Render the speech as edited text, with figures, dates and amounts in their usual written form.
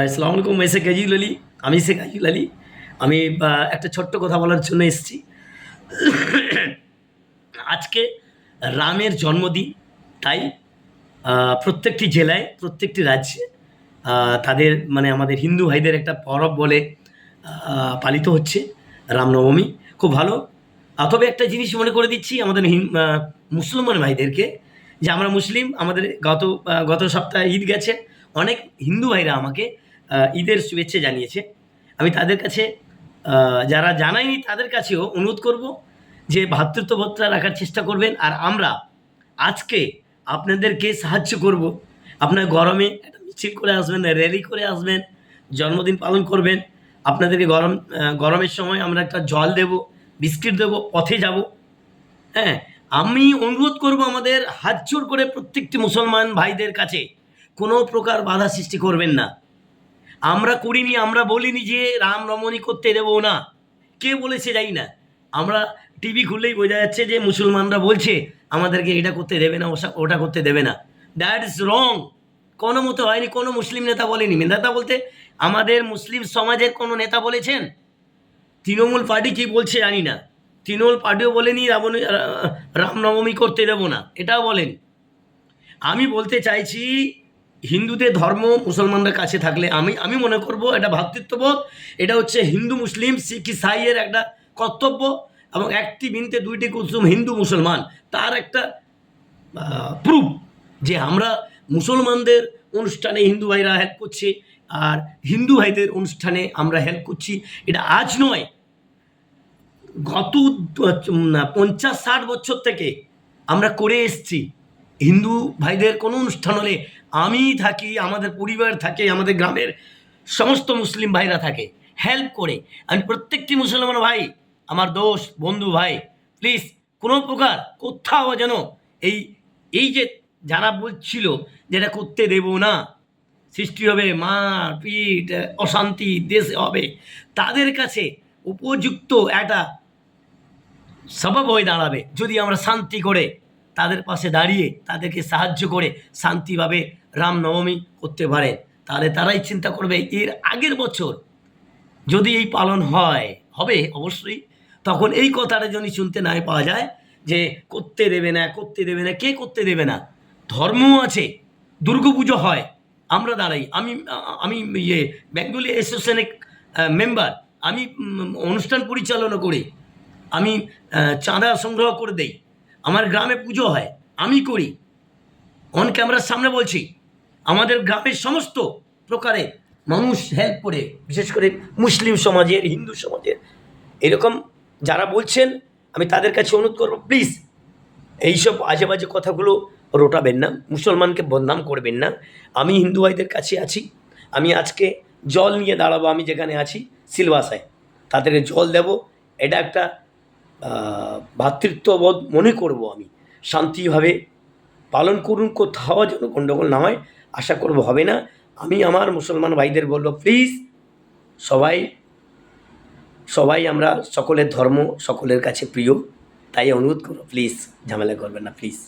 আসসালামু আলাইকুম। শেখ আজিজুল আলী। আমি শেখ আজিজুল আলী। আমি একটা ছোট্ট কথা বলার জন্য এসেছি। আজকে রামের জন্মদিন। তাই প্রত্যেকটি জেলায়, প্রত্যেকটি রাজ্যে তাদের মানে আমাদের হিন্দু ভাইদের একটা পরব বলে পালিত হচ্ছে রামনবমী। খুব ভালো। তবে একটা জিনিস মনে করে দিচ্ছি আমাদের মুসলমান ভাইদেরকে, যে আমরা মুসলিম, আমাদের গত সপ্তাহে ঈদ গেছে। অনেক হিন্দু ভাইরা আমাকে ঈদের শুভেচ্ছা জানিয়েছে। আমি তাদের কাছে, যারা জানায়নি তাদের কাছেও অনুরোধ করব যে ভ্রাতৃত্ববোধটা রাখার চেষ্টা করবেন। আর আমরা আজকে আপনাদেরকে সাহায্য করব। আপনার গরমে একটা মিছিল করে আসবেন, র্যালি করে আসবেন, জন্মদিন পালন করবেন। আপনাদেরকে গরমের সময় আমরা একটা জল দেব, বিস্কিট দেবো, পথে যাব। হ্যাঁ, আমি অনুরোধ করব আমাদের হাত জোড় করে প্রত্যেকটি মুসলমান ভাইদের কাছে, কোনো প্রকার বাধা সৃষ্টি করবেন না। আমরা করিনি, আমরা বলিনি যে রামনবমী করতে দেবো না। কে বলেছে জানি না। আমরা টিভি খুললেই বোঝা যাচ্ছে যে মুসলমানরা বলছে আমাদেরকে এটা করতে দেবে না, ওটা করতে দেবে না। That is wrong. কোনো মতো হয়নি, কোনো মুসলিম নেতা বলেনি। নেতা বলতে আমাদের মুসলিম সমাজের কোনো নেতা বলেছেন? তৃণমূল পার্টি কী বলছে জানি না। তৃণমূল পার্টিও বলেনি রামনবমী করতে দেবো না, এটাও বলেনি। আমি বলতে চাইছি, হিন্দুদের ধর্ম মুসলমানদের কাছে থাকলে আমি আমি মনে করব এটা ভ্রাতৃত্ববোধ। এটা হচ্ছে হিন্দু মুসলিম শিখ ইসাইয়ের একটা কর্তব্য। এবং একটি বিনতে দুইটি কুসুম, হিন্দু মুসলমান, তার একটা প্রুফ যে আমরা মুসলমানদের অনুষ্ঠানে হিন্দু ভাইরা হেল্প করছে, আর হিন্দু ভাইদের অনুষ্ঠানে আমরা হেল্প করছি। এটা আজ নয়, গত 50-60 বছর থেকে আমরা করে এসছি। হিন্দু ভাইদের কোনো অনুষ্ঠান হলে আমি থাকি, আমাদের পরিবার থাকে, আমাদের গ্রামের সমস্ত মুসলিম ভাইরা থাকে হেল্প করে। আমি প্রত্যেকটি মুসলমান ভাই, আমার দোস্ত বন্ধু ভাই, প্লিজ কোনো প্রকার কোথাও যেন এই এই যে যারা বলছিল যেটা করতে দেব না, সৃষ্টি হবে মারপিট, অশান্তি দেশে হবে, তাদের কাছে উপযুক্ত একটা সবাব হয়ে দাঁড়াবে যদি আমরা শান্তি করে তাদের পাশে দাঁড়িয়ে তাদেরকে সাহায্য করে শান্তিভাবে রামনবমী করতে পারে। তাহলে তারাই চিন্তা করবে এর আগের বছর যদি এই পালন হবে অবশ্যই, তখন এই কথাটা যদি শুনতে নাই পাওয়া যায় যে করতে দেবে না, করতে দেবে না। কে করতে দেবে না? ধর্ম আছে, দুর্গাপুজো হয়, আমরা দাঁড়াই। আমি আমি বেঙ্গলি অ্যাসোসিয়েশনের মেম্বার। আমি অনুষ্ঠান পরিচালনা করি। আমি চাঁদা সংগ্রহ করে দেই। আমার গ্রামে পুজো হয়, আমি করি। অন ক্যামেরার সামনে বলছি, আমাদের গ্রামের সমস্ত প্রকারের মানুষ হেল্প করে, বিশেষ করে মুসলিম সমাজের, হিন্দু সমাজের। এরকম যারা বলছেন, আমি তাদের কাছে অনুরোধ করবো, প্লিজ এইসব আজে বাজে কথাগুলো রটাবেন না, মুসলমানকে বদনাম করবেন না। আমি হিন্দু ভাইদের কাছে আছি। আমি আজকে জল নিয়ে দাঁড়াবো, আমি যেখানে আছি সিলবাসায়, তাদেরকে জল দেব। এটা একটা ভ্রাতৃত্ববোধ মনে করব আমি। শান্তিভাবে পালন করুন, কোথাও যেন গণ্ডগোল না হয়, আশা করব হবে না। আমি আমার মুসলমান ভাইদের বলবো, প্লিজ সবাই সবাই আমরা সকলের ধর্ম সকলের কাছে প্রিয়, তাই অনুরোধ করব, প্লিজ ঝামেলা করবেন না, প্লিজ।